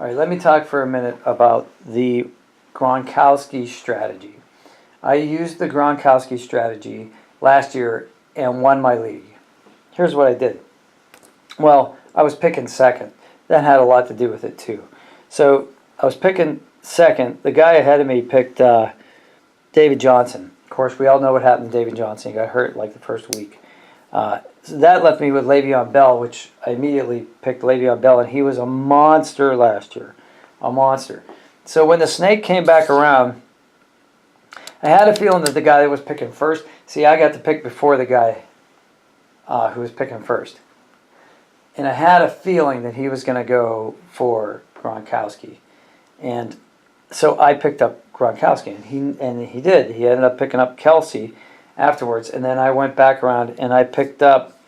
All right, let me talk for a minute about the Gronkowski strategy. I used the Gronkowski strategy last year and won my league. Here's what I did. Well, I was picking second. That had a lot to do with it too. So I was picking second. The guy ahead of me picked David Johnson. Of course, we all know what happened to David Johnson. He got hurt like the first week. So that left me with Le'Veon Bell, which I immediately picked Le'Veon Bell, and he was a monster last year. A monster. So when the snake came back around, I had a feeling that the guy that was picking first, see, I got to pick before the guy who was picking first. And I had a feeling that he was going to go for Gronkowski. And so I picked up Gronkowski, and he did. He ended up picking up Kelsey afterwards, and then I went back around and I picked up,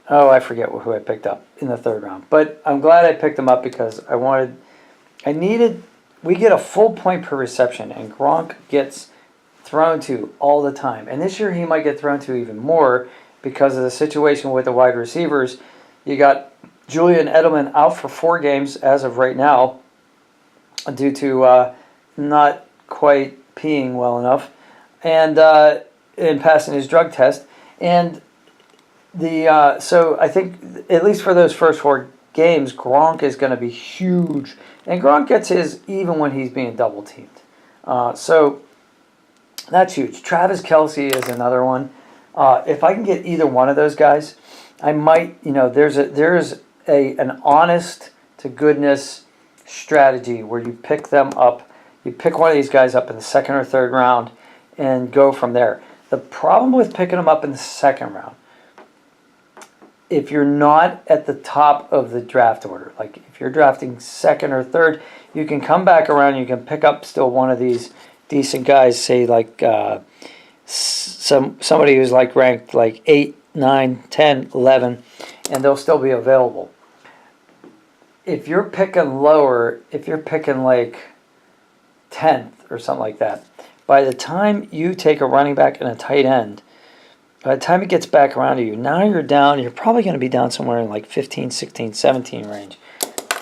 I forget who I picked up in the third round. But I'm glad I picked him up because we get a full point per reception, and Gronk gets thrown to all the time. And this year he might get thrown to even more because of the situation with the wide receivers. You got Julian Edelman out for 4 games as of right now due to not quite peeing well enough and passing his drug test. And so I think at least for those first 4 games, Gronk is going to be huge. And Gronk gets his even when he's being double teamed. So that's huge. Travis Kelce is another one. If I can get either one of those guys, I might, there's an honest to goodness strategy where you pick them up. You pick one of these guys up in the second or third round and go from there. The problem with picking them up in the second round, if you're not at the top of the draft order, like if you're drafting second or third, you can come back around, you can pick up still one of these decent guys, say like somebody who's like ranked like 8, 9, 10, 11, and they'll still be available. If you're picking lower, if you're picking like 10th or something like that, by the time you take a running back and a tight end, by the time it gets back around to you, now you're down, you're probably going to be down somewhere in like 15, 16, 17 range.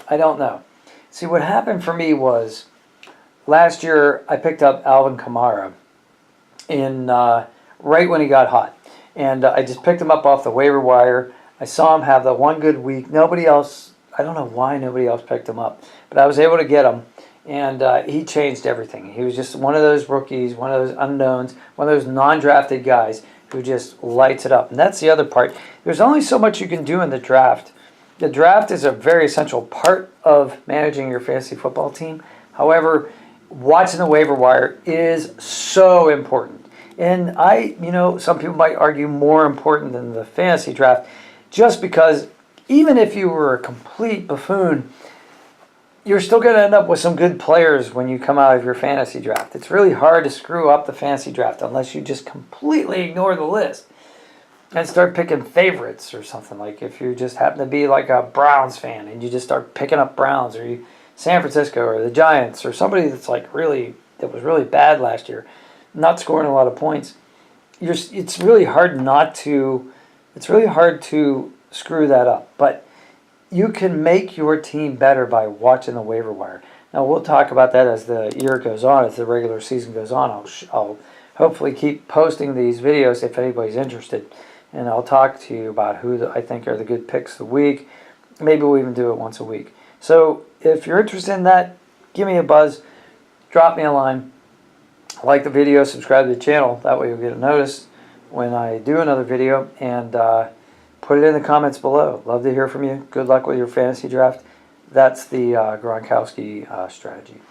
I don't know. See, what happened for me was last year I picked up Alvin Kamara in right when he got hot. And I just picked him up off the waiver wire. I saw him have the one good week. Nobody else, I don't know why nobody else picked him up, but I was able to get him. And he changed everything. He was just one of those rookies, one of those unknowns, one of those non-drafted guys who just lights it up. And that's the other part. There's only so much you can do in the draft. The draft is a very essential part of managing your fantasy football team. However, watching the waiver wire is so important. And some people might argue more important than the fantasy draft, just because even if you were a complete buffoon, you're still going to end up with some good players when you come out of your fantasy draft. It's really hard to screw up the fantasy draft unless you just completely ignore the list and start picking favorites or something. Like if you just happen to be like a Browns fan and you just start picking up Browns or San Francisco or the Giants or somebody that's that was really bad last year, not scoring a lot of points. It's really hard to screw that up. But you can make your team better by watching the waiver wire. Now, we'll talk about that as the year goes on, as the regular season goes on. I'll hopefully keep posting these videos if anybody's interested. And I'll talk to you about who I think are the good picks of the week. Maybe we'll even do it once a week. So if you're interested in that, give me a buzz. Drop me a line. Like the video, subscribe to the channel. That way you'll get a notice when I do another video. And put it in the comments below. Love to hear from you. Good luck with your fantasy draft. That's the Gronkowski strategy.